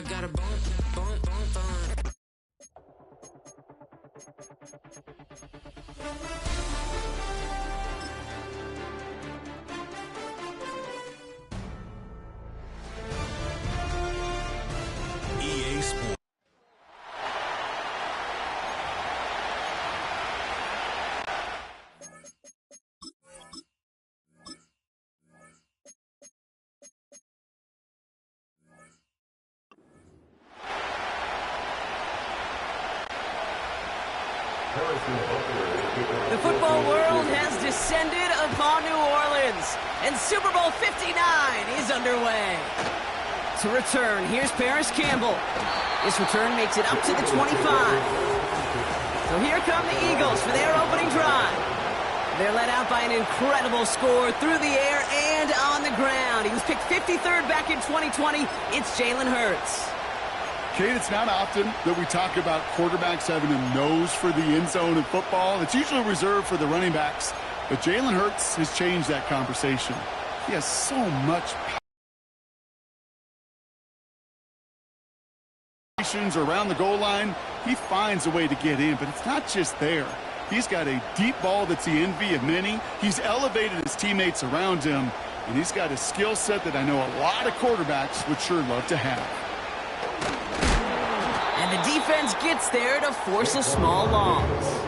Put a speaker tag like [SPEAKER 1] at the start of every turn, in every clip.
[SPEAKER 1] I got a bump, bump, bump, bump.
[SPEAKER 2] EA Sports.
[SPEAKER 3] The football world has descended upon New Orleans, and Super Bowl 59 is underway. To return, here's Paris Campbell. This return makes it up to the 25. So here come the Eagles for their opening drive. They're led out by an incredible score through the air and on the ground. He was picked 53rd back in 2020. It's Jalen Hurts.
[SPEAKER 4] Kate, it's not often that we talk about quarterbacks having a nose for the end zone in football. It's usually reserved for the running backs. But Jalen Hurts has changed that conversation. He has so much power around the goal line. He finds a way to get in, but it's not just there. He's got a deep ball that's the envy of many. He's elevated his teammates around him, and he's got a skill set that I know a lot of quarterbacks would sure love to have.
[SPEAKER 3] And the defense gets there to force a small loss.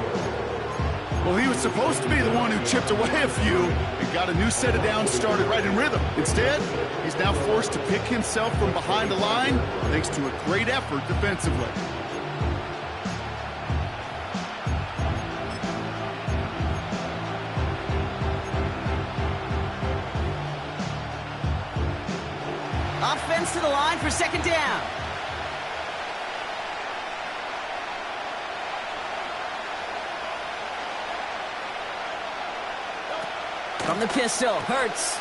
[SPEAKER 4] Well, he was supposed to be the one who chipped away a few and got a new set of downs started right in rhythm. Instead, he's now forced to pick himself from behind the line thanks to a great effort defensively.
[SPEAKER 3] Offense to the line for second down. From the pistol, Hurts.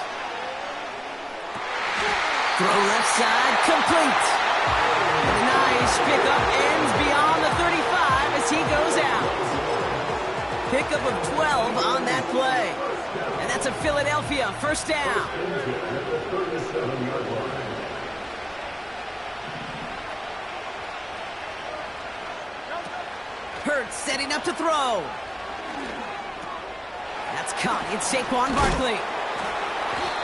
[SPEAKER 3] Throw left side, complete. And a nice pickup ends beyond the 35 as he goes out. Pickup of 12 on that play. And that's a Philadelphia first down. Hurts setting up to throw. That's caught. It's Saquon Barkley.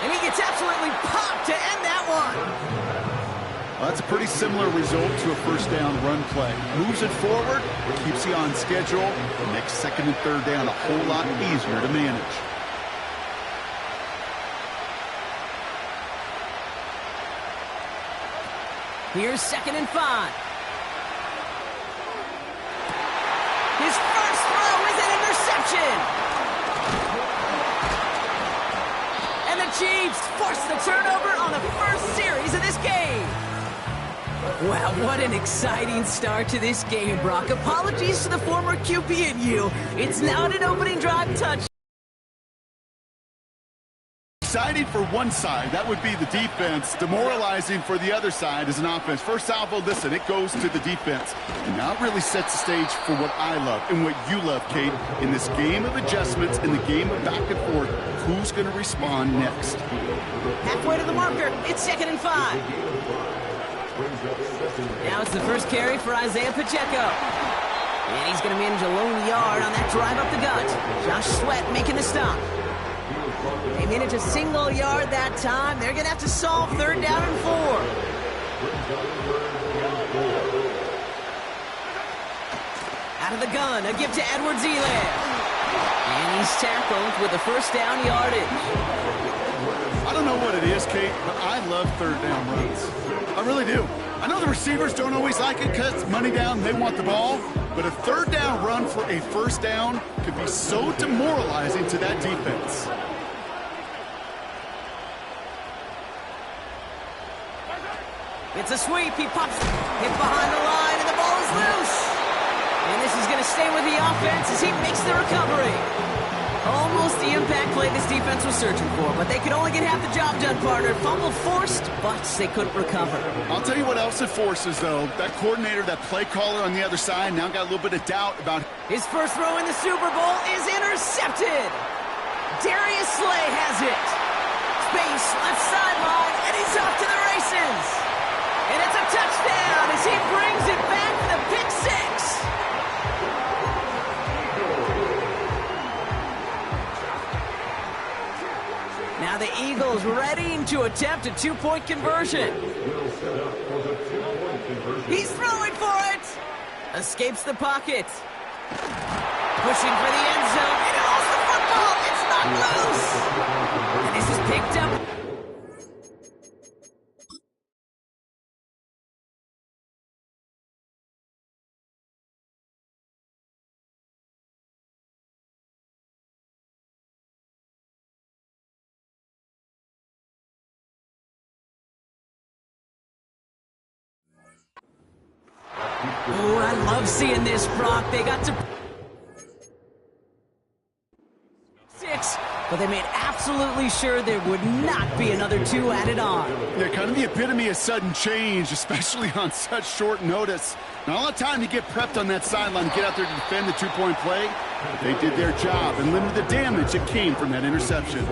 [SPEAKER 3] And he gets absolutely popped to end that one.
[SPEAKER 4] Well, that's a pretty similar result to a first down run play. Moves it forward, keeps you on schedule, and makes second and third down a whole lot easier to manage.
[SPEAKER 3] Here's second and 5. His first throw is an interception. And the Chiefs force the turnover on the first series of this game. Wow, what an exciting start to this game, Brock. Apologies to the former QB and you. It's now an opening drive touch.
[SPEAKER 4] Exciting for one side, that would be the defense. Demoralizing for the other side as an offense. First salvo, listen, it goes to the defense. And now it really sets the stage for what I love and what you love, Kate, in this game of adjustments, in the game of back and forth. Who's going to respond next?
[SPEAKER 3] Halfway to the marker, it's second and 5. Now it's the first carry for Isaiah Pacheco. And he's going to manage a lone yard on that drive up the gut. Josh Sweat making the stop. They manage a single yard that time. They're going to have to solve third down and 4. Out of the gun, a give to Edwards-Helaire. And he's tackled with a first down yardage.
[SPEAKER 4] I don't know what it is, Kate, but I love third down runs. I really do. I know the receivers don't always like it because it's money down, they want the ball. But a third down run for a first down could be so demoralizing to that defense.
[SPEAKER 3] It's a sweep. He pops hit behind the line, and the ball is loose. And this is going to stay with the offense as he makes the recovery. Almost the impact play this defense was searching for, but they could only get half the job done, partner. Fumble forced, but they couldn't recover.
[SPEAKER 4] I'll tell you what else it forces, though. That coordinator, that play caller on the other side, now got a little bit of doubt about...
[SPEAKER 3] His first throw in the Super Bowl is intercepted. Darius Slay has it. Space, left sideline, and he's off to the races. And it's a touchdown. to attempt a two-point conversion. He's throwing for it. Escapes the pocket. Pushing for the end zone. It holds the football. It's not loose. And this is picked up. Oh, I love seeing this, Brock. They got to 6, but they made absolutely sure there would not be another 2 added on.
[SPEAKER 4] Yeah, kind of the epitome of sudden change, especially on such short notice. Not a lot of time to get prepped on that sideline, get out there to defend the two-point play. But they did their job and limited the damage that came from that interception.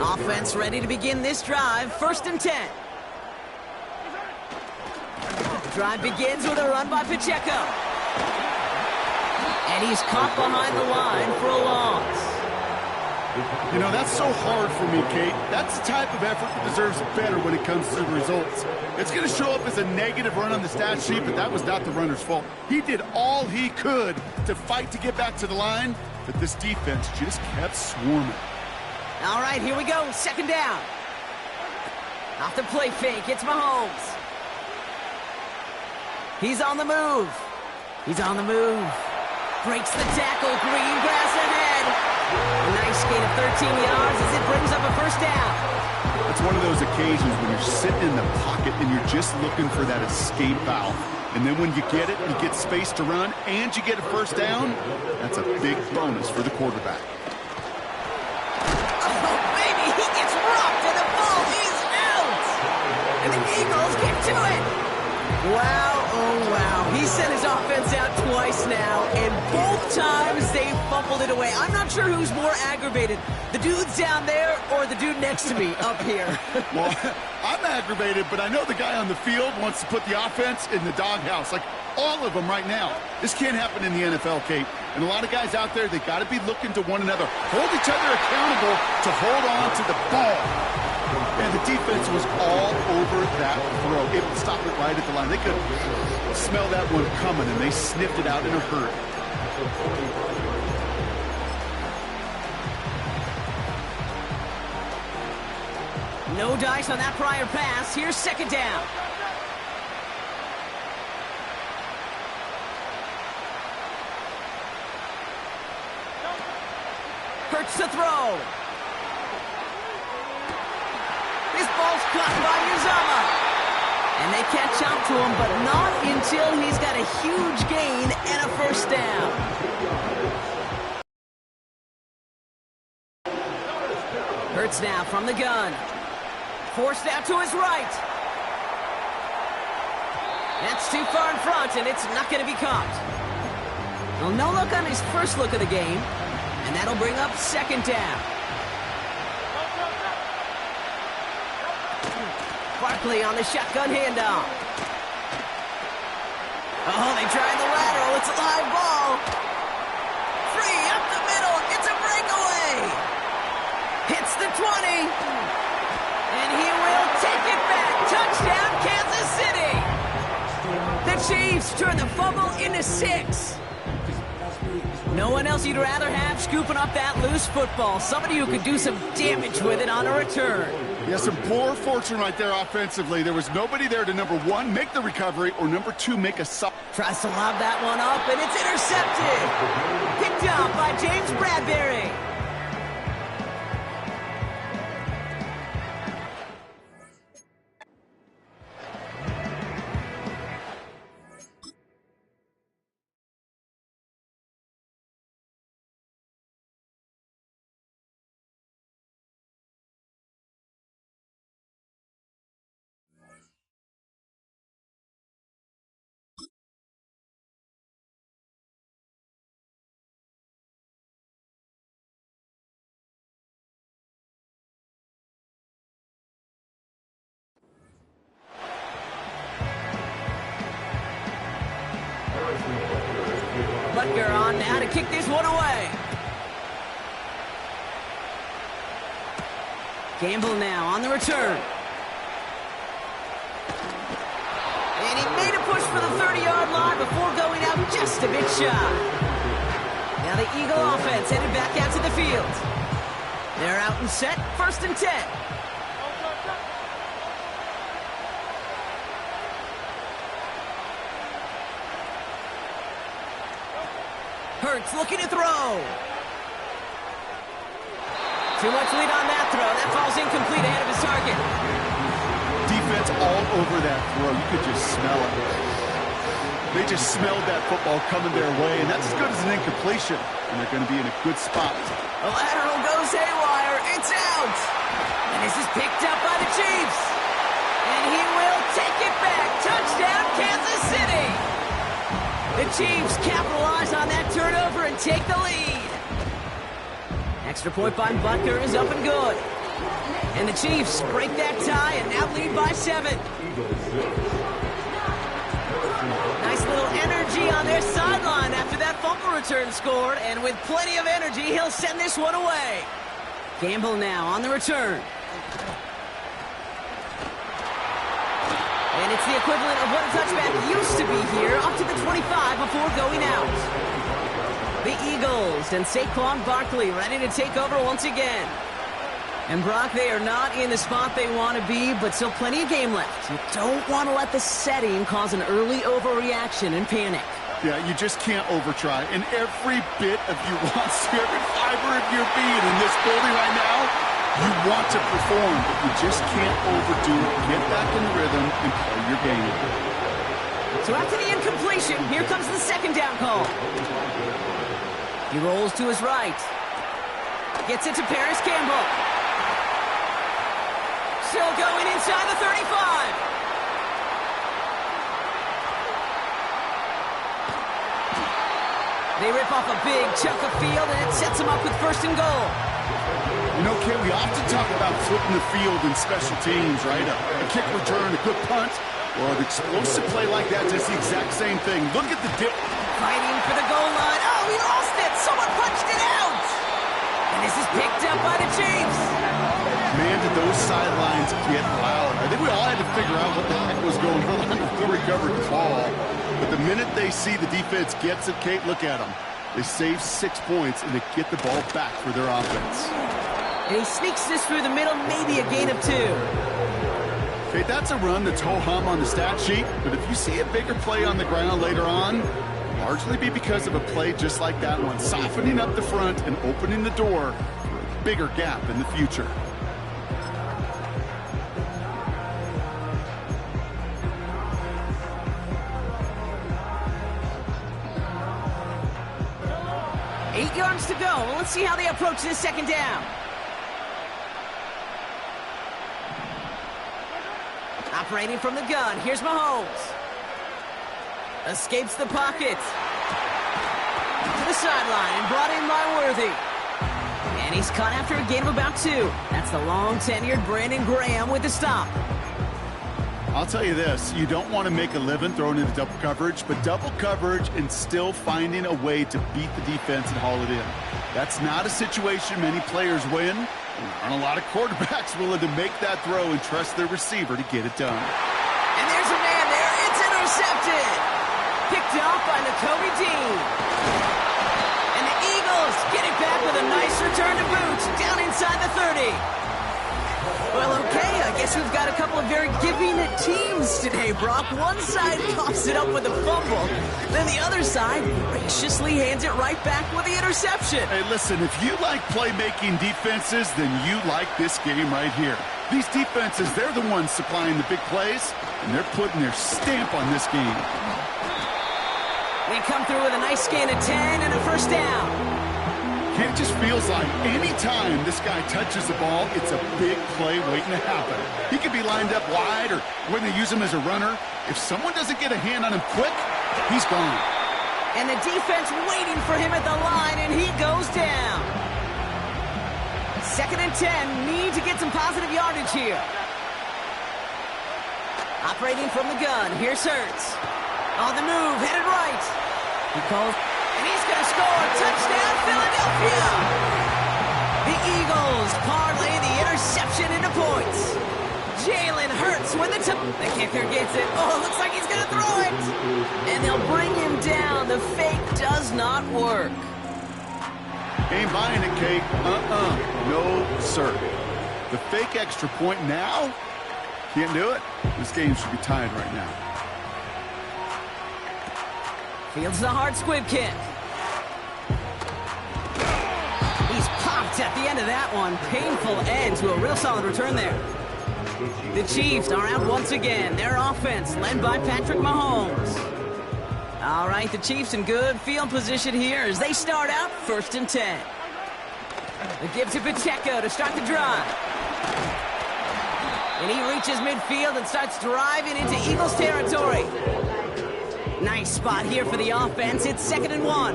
[SPEAKER 3] Offense ready to begin this drive. 1st and 10. Drive begins with a run by Pacheco. And he's caught behind the line for a loss.
[SPEAKER 4] You know, that's so hard for me, Kate. That's the type of effort that deserves better when it comes to the results. It's going to show up as a negative run on the stat sheet, but that was not the runner's fault. He did all he could to fight to get back to the line, but this defense just kept swarming.
[SPEAKER 3] All right, here we go. 2nd down. Off the play fake. It's Mahomes. He's on the move. He's on the move. Breaks the tackle. Green grass ahead. A nice gain of 13 yards as it brings up a 1st down.
[SPEAKER 4] It's one of those occasions when you're sitting in the pocket and you're just looking for that escape valve. And then when you get it, you get space to run, and you get a 1st down, that's a big bonus for the quarterback.
[SPEAKER 3] Oh, baby, he gets rocked and the ball is out. And the Eagles get to it. Wow, oh wow. He sent his offense out twice now, and both times they fumbled it away. I'm not sure who's more aggravated, the dudes down there or the dude next to me up here.
[SPEAKER 4] Well, I'm aggravated, but I know the guy on the field wants to put the offense in the doghouse, like all of them right now. This can't happen in the NFL, Kate. And a lot of guys out there, they got to be looking to one another, hold each other accountable to hold on to the ball. And the defense was all over that throw. Able to stop it right at the line. They could smell that one coming, and they sniffed it out in a hurry.
[SPEAKER 3] No dice on that prior pass. Here's 2nd down. Hurts to throw. This ball's caught by Uzama. And they catch up to him, but not until he's got a huge gain and a 1st down. Hurts now from the gun. Forced out to his right. That's too far in front, and it's not going to be caught. Well, no look on his first look of the game, and that'll bring up 2nd down. Barkley on the shotgun handoff. Oh, they tried the lateral. It's a live ball. Free up the middle. It's a breakaway. Hits the 20. And he will take it back. Touchdown, Kansas City. The Chiefs turn the fumble into 6. No one else you'd rather have scooping up that loose football. Somebody who could do some damage with it on a return.
[SPEAKER 4] Yeah, some poor fortune right there offensively. There was nobody there to, number 1, make the recovery, or number 2, make a stop.
[SPEAKER 3] Tries to lob that one up, and it's intercepted. Picked up by James Bradbury. Butker on now to kick this one away. Gamble now on the return. And he made a push for the 30-yard line before going out just a bit shy. Now the Eagle offense headed back out to the field. They're out and set, 1st and 10. Hurts looking to throw. Too much lead on that throw. That falls incomplete ahead of his target.
[SPEAKER 4] Defense all over that throw. You could just smell it. They just smelled that football coming their way, and that's as good as an incompletion. And they're going to be in a good spot.
[SPEAKER 3] The lateral goes haywire. It's out. And this is picked up by the Chiefs. And he will take it back. Touchdown, Kansas City. The Chiefs capitalize on that turnover and take the lead. Extra point by Butker is up and good. And the Chiefs break that tie and now lead by 7. Nice little energy on their sideline after that fumble return scored. And with plenty of energy, he'll send this one away. Gamble now on the return. And it's the equivalent of what a touchback used to be here, up to the 25 before going out. The Eagles and Saquon Barkley ready to take over once again. And Brock, they are not in the spot they want to be, but still plenty of game left. You don't want to let the setting cause an early overreaction and panic.
[SPEAKER 4] Yeah, you just can't overtry. And every bit of you wants to, every fiber of your being in this building right now, you want to perform, but you just can't overdo it. Get back in the rhythm and play your game.
[SPEAKER 3] So after the incompletion, here comes the 2nd down call. He rolls to his right. Gets it to Paris Campbell. Still going inside the 35. They rip off a big chunk of field, and it sets them up with 1st and goal.
[SPEAKER 4] You know, Kay, we often talk about flipping the field in special teams, right? A kick return, a good punt. Well, an explosive play like that does the exact same thing. Look at the dip.
[SPEAKER 3] Fighting for the goal line. Oh, he lost it. Someone punched it out. And this is picked up by the Chiefs.
[SPEAKER 4] Man, did those sidelines get loud. I think we all had to figure out what the heck was going on with the recovered ball. But the minute they see the defense gets it, Kate, look at them. They save 6 points, and they get the ball back for their offense.
[SPEAKER 3] And he sneaks this through the middle, maybe a gain of 2.
[SPEAKER 4] Okay, that's a run that's ho-hum on the stat sheet, but if you see a bigger play on the ground later on, largely be because of a play just like that one, softening up the front and opening the door for a bigger gap in the future.
[SPEAKER 3] Eight yards to go. Well, let's see how they approach this 2nd down. Operating from the gun, here's Mahomes. Escapes the pocket. To the sideline and brought in by Worthy. And he's caught after a gain of about 2. That's the long-tenured Brandon Graham with the stop.
[SPEAKER 4] I'll tell you this, you don't want to make a living throwing into double coverage, but double coverage and still finding a way to beat the defense and haul it in. That's not a situation many players win. There aren't a lot of quarterbacks willing to make that throw and trust their receiver to get it done.
[SPEAKER 3] And there's a man there. It's intercepted. Picked off by Nakobe Dean. And the Eagles get it back with a nice return to boot down inside the 30. Well, okay, I guess we've got a couple of very giving teams today, Brock. One side coughs it up with a fumble, then the other side graciously hands it right back with the interception.
[SPEAKER 4] Hey, listen, if you like playmaking defenses, then you like this game right here. These defenses, they're the ones supplying the big plays, and they're putting their stamp on this game.
[SPEAKER 3] We come through with a nice gain of 10 and a 1st down.
[SPEAKER 4] It just feels like any time this guy touches the ball, it's a big play waiting to happen. He could be lined up wide or when they use him as a runner. If someone doesn't get a hand on him quick, he's gone.
[SPEAKER 3] And the defense waiting for him at the line, and he goes down. 2nd and 10, need to get some positive yardage here. Operating from the gun, here's Hurts. On the move, headed right. He calls, and he's going to score. Touchdown, Philadelphia! The Eagles parlay the interception The kicker gets it. Oh, looks like he's going to throw it. And they'll bring him down. The fake does not work.
[SPEAKER 4] Ain't buying it, Kate. No, sir. The fake extra point now? Can't do it. This game should be tied right now.
[SPEAKER 3] Fields the hard squib kick. He's popped at the end of that one. Painful end to a real solid return there. The Chiefs are out once again. Their offense led by Patrick Mahomes. All right, the Chiefs in good field position here as they start out 1st and 10. The give to Pacheco to start the drive. And he reaches midfield and starts driving into Eagles territory. Nice spot here for the offense. It's 2nd and 1.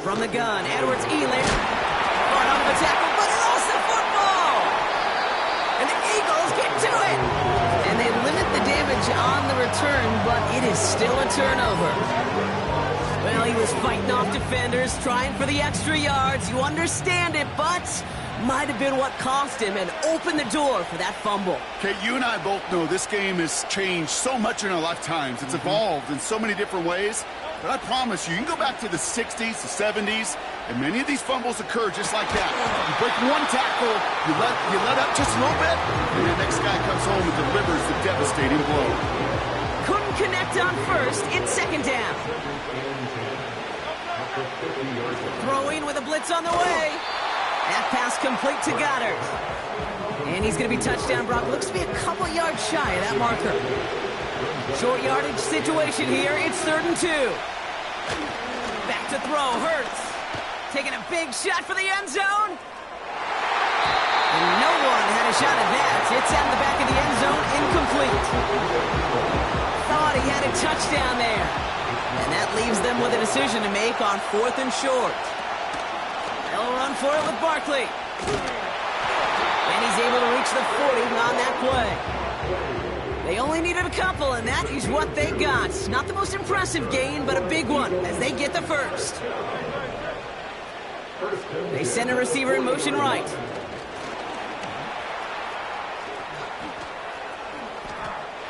[SPEAKER 3] From the gun, Edwards-Helaire. Brought on the tackle, but he lost the football! And the Eagles get to it! And they limit the damage on the return, but it is still a turnover. Well, he was fighting off defenders, trying for the extra yards. You understand it, but might have been what cost him and opened the door for that fumble.
[SPEAKER 4] Okay, you and I both know this game has changed so much in our lifetimes. It's evolved in so many different ways. But I promise you, you can go back to the 60s, the 70s, and many of these fumbles occur just like that. You break one tackle, you let up just a little bit, and the next guy comes home and delivers the devastating blow.
[SPEAKER 3] Couldn't connect on first. It's 2nd down. Throwing with a blitz on the way. That pass complete to Goddard. And he's going to be touchdown. Brock looks to be a couple yards shy of that marker. Short yardage situation here. It's 3rd and 2. Back to throw. Hurts. Taking a big shot for the end zone. And no one had a shot at that. It's out of the back of the end zone. Incomplete. Thought he had a touchdown there. And that leaves them with a decision to make on 4th and short. They'll run for it with Barkley. And he's able to reach the 40 on that play. They only needed a couple, and that is what they got. Not the most impressive gain, but a big one as they get the first. They send a receiver in motion right.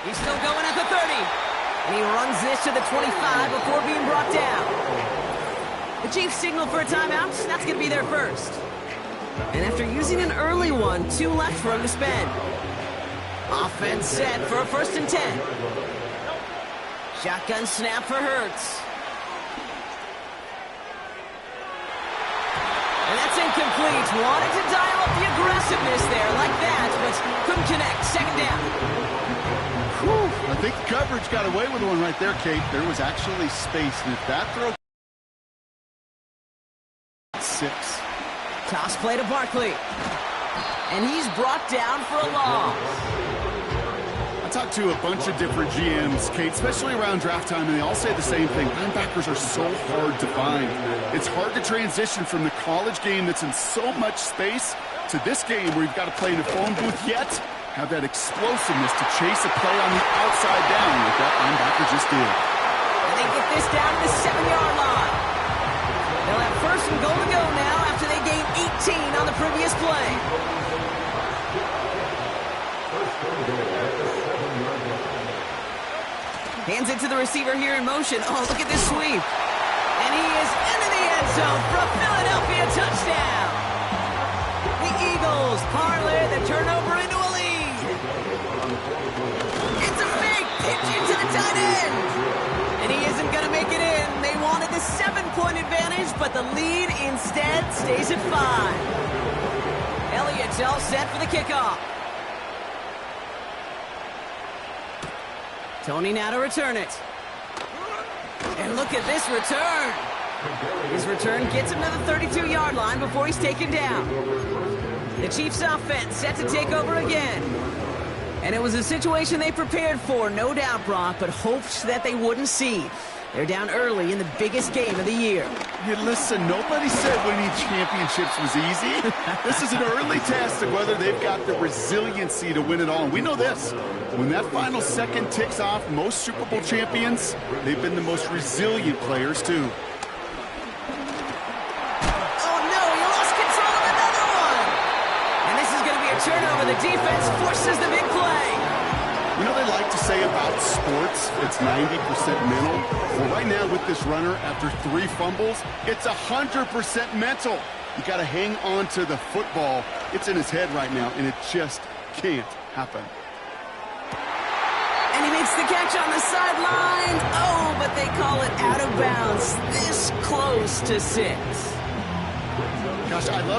[SPEAKER 3] He's still going at the 30. And he runs this to the 25 before being brought down. The Chiefs signal for a timeout. That's going to be their first. And after using an early one, 2 left for him to spend. Offense set for a 1st and 10. Shotgun snap for Hurts. And that's incomplete. Wanted to dial up the aggressiveness there like that, but couldn't connect. 2nd down.
[SPEAKER 4] Whew. I think the coverage got away with one right there, Kate. There was actually space, and if that throw... 6.
[SPEAKER 3] Toss play to Barkley. And he's brought down for a loss.
[SPEAKER 4] I talked to a bunch of different GMs, Kate, especially around draft time, and they all say the same thing. Linebackers are so hard to find. It's hard to transition from the college game that's in so much space to this game where you've got to play in a phone booth, yet have that explosiveness to chase a play on the outside down like that linebacker just did.
[SPEAKER 3] And they get this down to the 7-yard line. They'll have 1st and goal to go now after they gain 18 on the previous play. Hands it to the receiver here in motion. Oh, look at this sweep. And he is into the end zone for a Philadelphia touchdown. The Eagles parlay the turnover into a lead. It's a fake pitch into the tight end. And he isn't going to make it in. They wanted the 7-point advantage, but the lead instead stays at 5. Elliott's all set for the kickoff. Tony now to return it. And look at this return. His return gets him to the 32-yard line before he's taken down. The Chiefs offense set to take over again. And it was a situation they prepared for, no doubt, Brock, but hoped that they wouldn't see. They're down early in the biggest game of the year.
[SPEAKER 4] Hey, listen, nobody said winning championships was easy. This is an early test of whether they've got the resiliency to win it all. And we know this. When that final second ticks off, most Super Bowl champions, they've been the most resilient players, too.
[SPEAKER 3] Oh, no, he lost control of another one. And this is going to be a turnover the defense forces the big play.
[SPEAKER 4] You know, they like to say about sports, it's 90% mental. Well, right now with this runner, after 3 fumbles, it's 100% mental. You got to hang on to the football. It's in his head right now, and it just can't happen.
[SPEAKER 3] And he makes the catch on the sideline. Oh, but they call it out of bounds. This close to 6.
[SPEAKER 4] Gosh, I love